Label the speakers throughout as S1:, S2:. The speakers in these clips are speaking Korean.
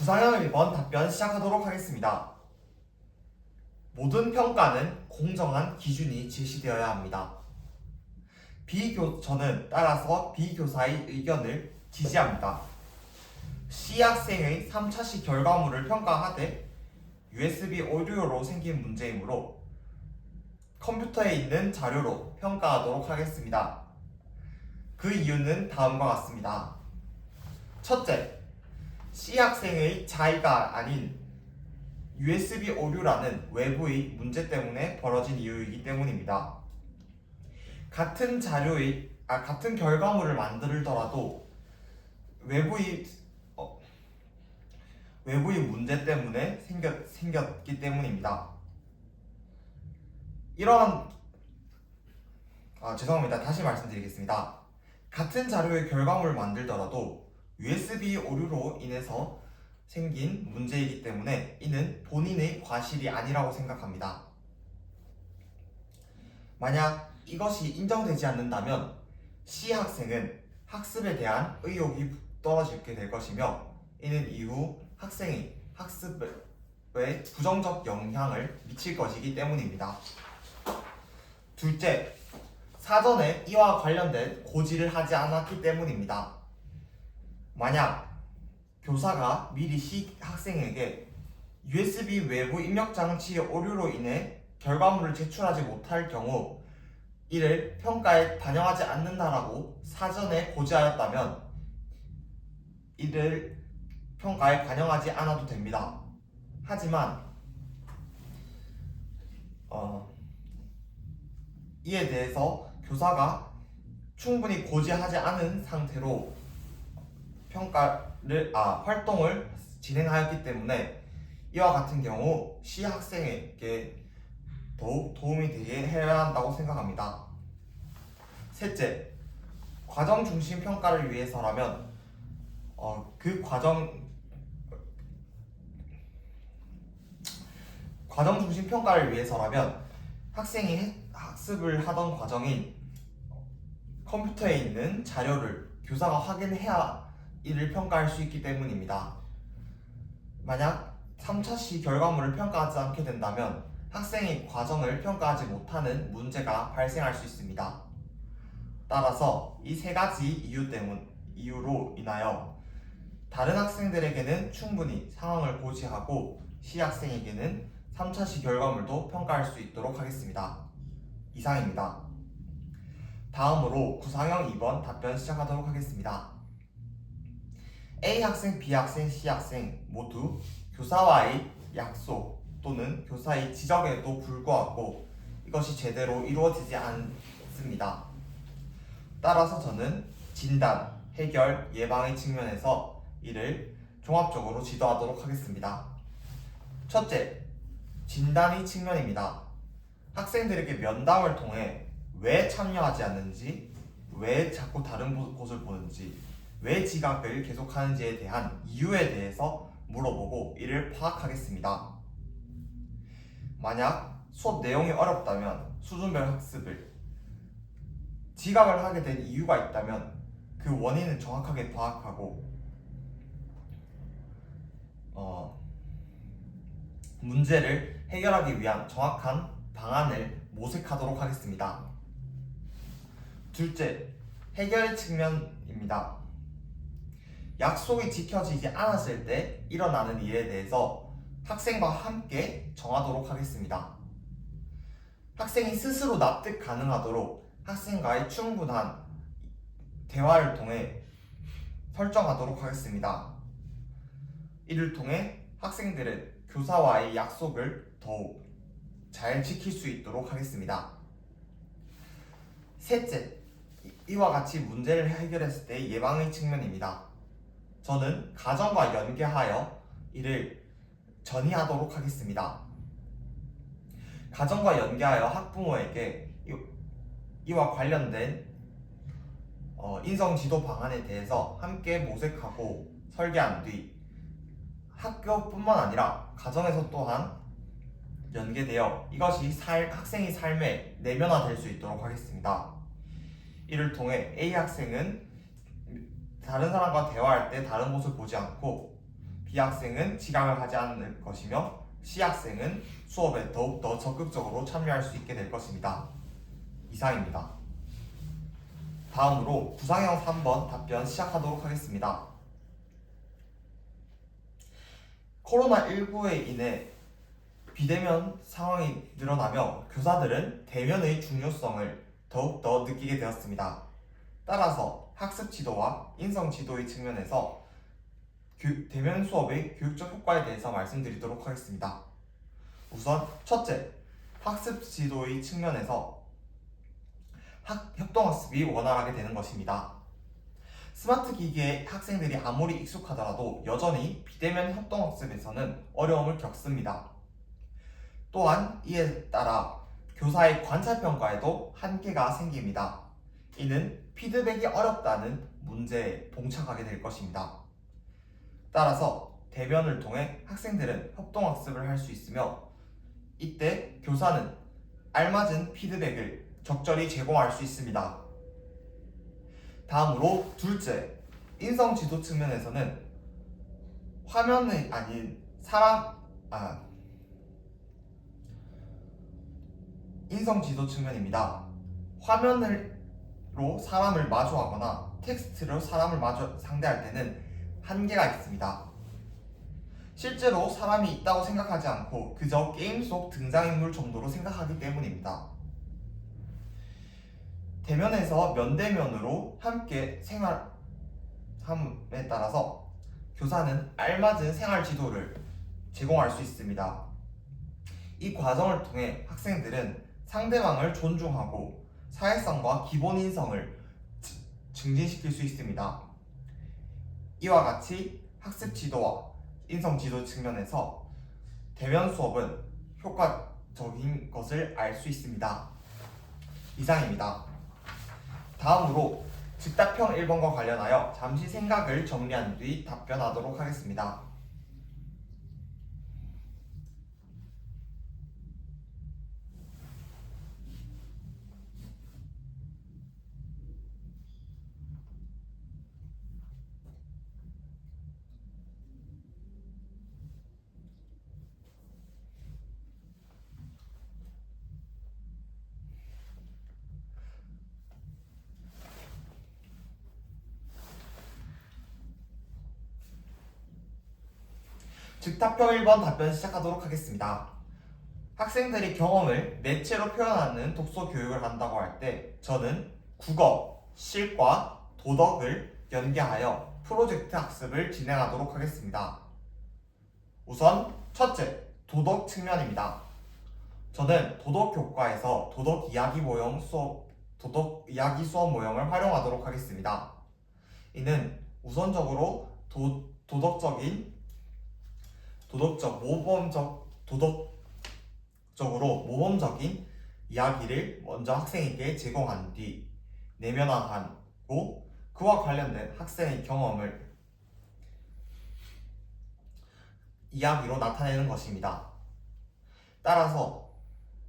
S1: 구상형 1번 답변 시작하도록 하겠습니다. 모든 평가는 공정한 기준이 제시되어야 합니다. 저는 따라서 B교사의 의견을 지지합니다. C학생의 3차시 결과물을 평가하되 USB 오디오로 생긴 문제이므로 컴퓨터에 있는 자료로 평가하도록 하겠습니다. 그 이유는 다음과 같습니다. 첫째, C학생의 자의가 아닌 USB 오류라는 외부의 문제 때문에 벌어진 이유이기 때문입니다. 같은 결과물을 만들더라도 외부의 문제 때문에 생겼기 때문입니다. 죄송합니다. 다시 말씀드리겠습니다. 같은 자료의 결과물을 만들더라도 USB 오류로 인해서 생긴 문제이기 때문에 이는 본인의 과실이 아니라고 생각합니다. 만약 이것이 인정되지 않는다면 C 학생은 학습에 대한 의욕이 떨어지게 될 것이며 이는 이후 학생이 학습에 부정적 영향을 미칠 것이기 때문입니다. 둘째, 사전에 이와 관련된 고지를 하지 않았기 때문입니다. 만약 교사가 미리 C 학생에게 USB 외부 입력 장치의 오류로 인해 결과물을 제출하지 못할 경우 이를 평가에 반영하지 않는다라고 사전에 고지하였다면 이를 평가에 반영하지 않아도 됩니다. 하지만 이에 대해서 교사가 충분히 고지하지 않은 상태로 활동을 진행하였기 때문에 이와 같은 경우 C 학생에게 더욱 도움이 되게 해야 한다고 생각합니다. 셋째, 과정 중심 평가를 위해서라면 과정 중심 평가를 위해서라면 학생이 학습을 하던 과정인 컴퓨터에 있는 자료를 교사가 확인해야 이를 평가할 수 있기 때문입니다. 만약 3차시 결과물을 평가하지 않게 된다면 학생이 과정을 평가하지 못하는 문제가 발생할 수 있습니다. 따라서 이 세 가지 이유로 인하여 다른 학생들에게는 충분히 상황을 고지하고 C 학생에게는 3차시 결과물도 평가할 수 있도록 하겠습니다. 이상입니다. 다음으로 구상형 2번 답변 시작하도록 하겠습니다. A 학생, B 학생, C 학생 모두 교사와의 약속 또는 교사의 지적에도 불구하고 이것이 제대로 이루어지지 않습니다. 따라서 저는 진단, 해결, 예방의 측면에서 이를 종합적으로 지도하도록 하겠습니다. 첫째, 진단의 측면입니다. 학생들에게 면담을 통해 왜 참여하지 않는지, 왜 자꾸 다른 곳을 보는지, 왜 지각을 계속하는지에 대한 이유에 대해서 물어보고 이를 파악하겠습니다. 만약 수업 내용이 어렵다면 수준별 학습을, 지각을 하게 된 이유가 있다면 그 원인을 정확하게 파악하고 문제를 해결하기 위한 정확한 방안을 모색하도록 하겠습니다. 둘째, 해결 측면입니다. 약속이 지켜지지 않았을 때 일어나는 일에 대해서 학생과 함께 정하도록 하겠습니다. 학생이 스스로 납득 가능하도록 학생과의 충분한 대화를 통해 설정하도록 하겠습니다. 이를 통해 학생들은 교사와의 약속을 더욱 잘 지킬 수 있도록 하겠습니다. 셋째, 이와 같이 문제를 해결했을 때 예방의 측면입니다. 저는 가정과 연계하여 이를 전이하도록 하겠습니다. 가정과 연계하여 학부모에게 이와 관련된 인성지도 방안에 대해서 함께 모색하고 설계한 뒤 학교뿐만 아니라 가정에서 또한 연계되어 이것이 학생의 삶에 내면화될 수 있도록 하겠습니다. 이를 통해 A 학생은 다른 사람과 대화할 때 다른 곳을 보지 않고 B학생은 지각을 하지 않을 것이며 C학생은 수업에 더욱더 적극적으로 참여할 수 있게 될 것입니다. 이상입니다. 다음으로 구상형 3번 답변 시작하도록 하겠습니다. 코로나19에 인해 비대면 상황이 늘어나며 교사들은 대면의 중요성을 더욱더 느끼게 되었습니다. 따라서 학습 지도와 인성 지도의 측면에서 대면 수업의 교육적 효과에 대해서 말씀드리도록 하겠습니다. 우선 첫째, 학습 지도의 측면에서 협동학습이 원활하게 되는 것입니다. 스마트 기기에 학생들이 아무리 익숙하더라도 여전히 비대면 협동학습에서는 어려움을 겪습니다. 또한 이에 따라 교사의 관찰평가에도 한계가 생깁니다. 이는 피드백이 어렵다는 문제에 봉착하게 될 것입니다. 따라서 대면을 통해 학생들은 협동학습을 할 수 있으며 이때 교사는 알맞은 피드백을 적절히 제공할 수 있습니다. 다음으로 둘째, 인성 지도 측면에서는 화면이 아닌 인성 지도 측면입니다. 화면으로 사람을 마주하거나 텍스트로 사람을 상대할 때는 한계가 있습니다. 실제로 사람이 있다고 생각하지 않고 그저 게임 속 등장인물 정도로 생각하기 때문입니다. 대면에서 면대면으로 함께 생활함에 따라서 교사는 알맞은 생활 지도를 제공할 수 있습니다. 이 과정을 통해 학생들은 상대방을 존중하고 사회성과 기본 인성을 증진시킬 수 있습니다. 이와 같이 학습 지도와 인성 지도 측면에서 대면 수업은 효과적인 것을 알 수 있습니다. 이상입니다. 다음으로 즉답형 1번과 관련하여 잠시 생각을 정리한 뒤 답변하도록 하겠습니다. 즉답형 1번 답변 시작하도록 하겠습니다. 학생들이 경험을 매체로 표현하는 독서 교육을 한다고 할 때 저는 국어, 실과, 도덕을 연계하여 프로젝트 학습을 진행하도록 하겠습니다. 우선 첫째, 도덕 측면입니다. 저는 도덕 교과에서 도덕 이야기 수업 모형을 활용하도록 하겠습니다. 이는 우선적으로 도덕적으로 모범적인 이야기를 먼저 학생에게 제공한 뒤 내면화하고 그와 관련된 학생의 경험을 이야기로 나타내는 것입니다. 따라서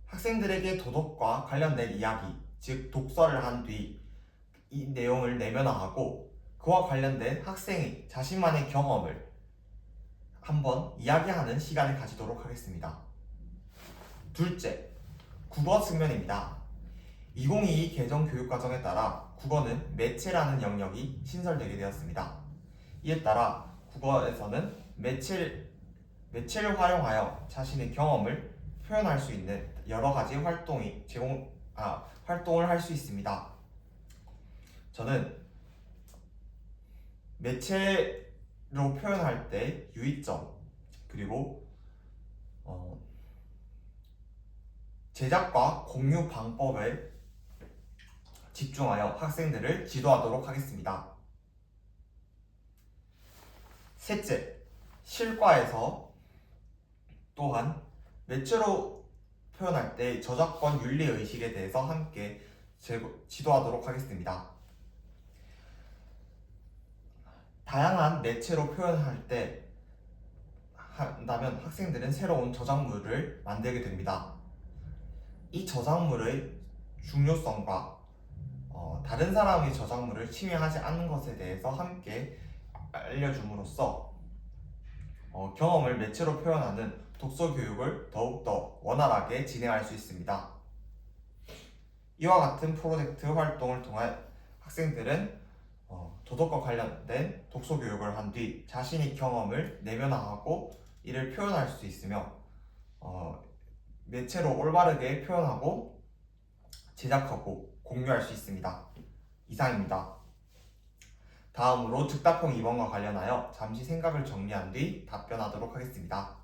S1: 학생들에게 도덕과 관련된 이야기, 즉 독서를 한 뒤 이 내용을 내면화하고 그와 관련된 학생의 자신만의 경험을 한번 이야기하는 시간을 가지도록 하겠습니다. 둘째, 국어 측면입니다. 2022 개정 교육과정에 따라 국어는 매체라는 영역이 신설되게 되었습니다. 이에 따라 국어에서는 매체를 활용하여 자신의 경험을 표현할 수 있는 여러 가지 활동을 할 수 있습니다. 저는 매체로 표현할 때 유의점 그리고 제작과 공유 방법에 집중하여 학생들을 지도하도록 하겠습니다. 셋째, 실과에서 또한 매체로 표현할 때 저작권 윤리 의식에 대해서 함께 지도하도록 하겠습니다. 다양한 매체로 표현할 때 한다면 학생들은 새로운 저작물을 만들게 됩니다. 이 저작물의 중요성과 다른 사람의 저작물을 침해하지 않는 것에 대해서 함께 알려줌으로써 경험을 매체로 표현하는 독서 교육을 더욱더 원활하게 진행할 수 있습니다. 이와 같은 프로젝트 활동을 통한 학생들은 도덕과 관련된 독서 교육을 한 뒤 자신의 경험을 내면화하고 이를 표현할 수 있으며 매체로 올바르게 표현하고 제작하고 공유할 수 있습니다. 이상입니다. 다음으로 즉답형 2번과 관련하여 잠시 생각을 정리한 뒤 답변하도록 하겠습니다.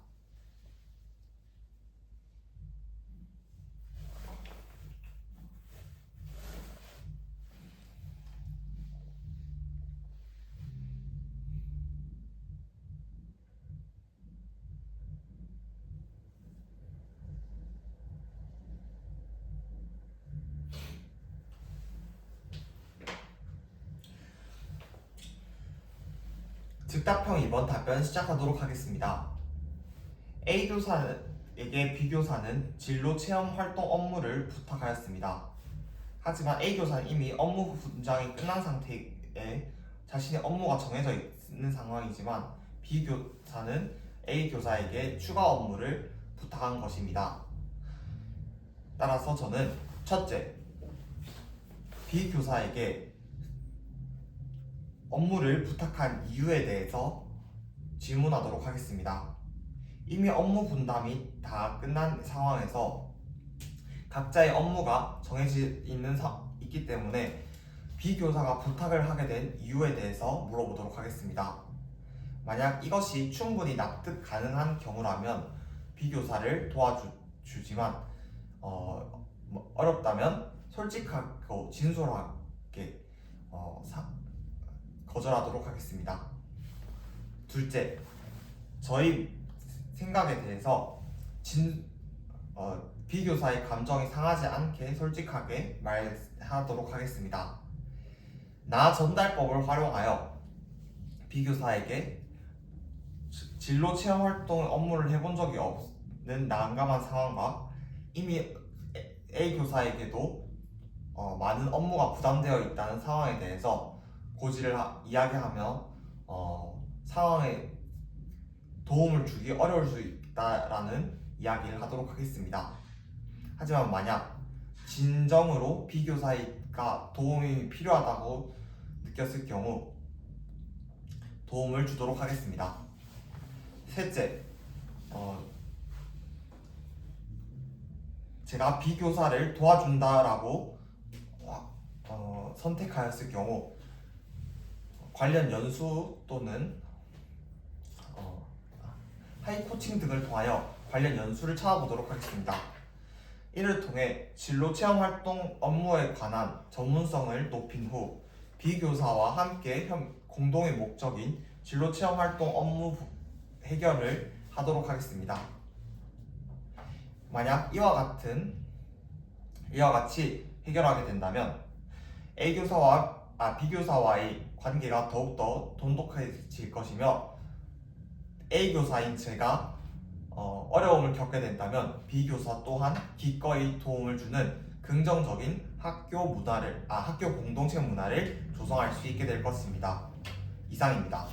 S1: 즉답형 2번 답변 시작하도록 하겠습니다. A 교사에게 B 교사는 진로 체험 활동 업무를 부탁하였습니다. 하지만 A 교사는 이미 업무 분장이 끝난 상태에 자신의 업무가 정해져 있는 상황이지만 B 교사는 A 교사에게 추가 업무를 부탁한 것입니다. 따라서 저는 첫째, B 교사에게 업무를 부탁한 이유에 대해서 질문하도록 하겠습니다. 이미 업무 분담이 다 끝난 상황에서 각자의 업무가 정해져 있기 때문에 B 교사가 부탁을 하게 된 이유에 대해서 물어보도록 하겠습니다. 만약 이것이 충분히 납득 가능한 경우라면 B 교사를 도와주지만 어렵다면 솔직하고 진솔하게 거절하도록 하겠습니다. 둘째, 저희 생각에 대해서 B 교사의 감정이 상하지 않게 솔직하게 말하도록 하겠습니다. 나 전달법을 활용하여 B 교사에게 진로 체험 활동 업무를 해본 적이 없는 난감한 상황과 이미 A 교사에게도 많은 업무가 부담되어 있다는 상황에 대해서 고지를 이야기하며 상황에 도움을 주기 어려울 수 있다라는 이야기를 하도록 하겠습니다. 하지만 만약 진정으로 B 교사가 도움이 필요하다고 느꼈을 경우 도움을 주도록 하겠습니다. 셋째, 제가 B 교사를 도와준다라고 선택하였을 경우 관련 연수 또는 하이코칭 등을 통하여 관련 연수를 찾아보도록 하겠습니다. 이를 통해 진로 체험 활동 업무에 관한 전문성을 높인 후 B 교사와 함께 공동의 목적인 진로 체험 활동 업무 해결을 하도록 하겠습니다. 만약 이와 같이 해결하게 된다면 B 교사와의 관계가 더욱더 돈독해질 것이며 A 교사인 제가 어려움을 겪게 된다면 B 교사 또한 기꺼이 도움을 주는 긍정적인 학교 공동체 문화를 조성할 수 있게 될 것입니다. 이상입니다.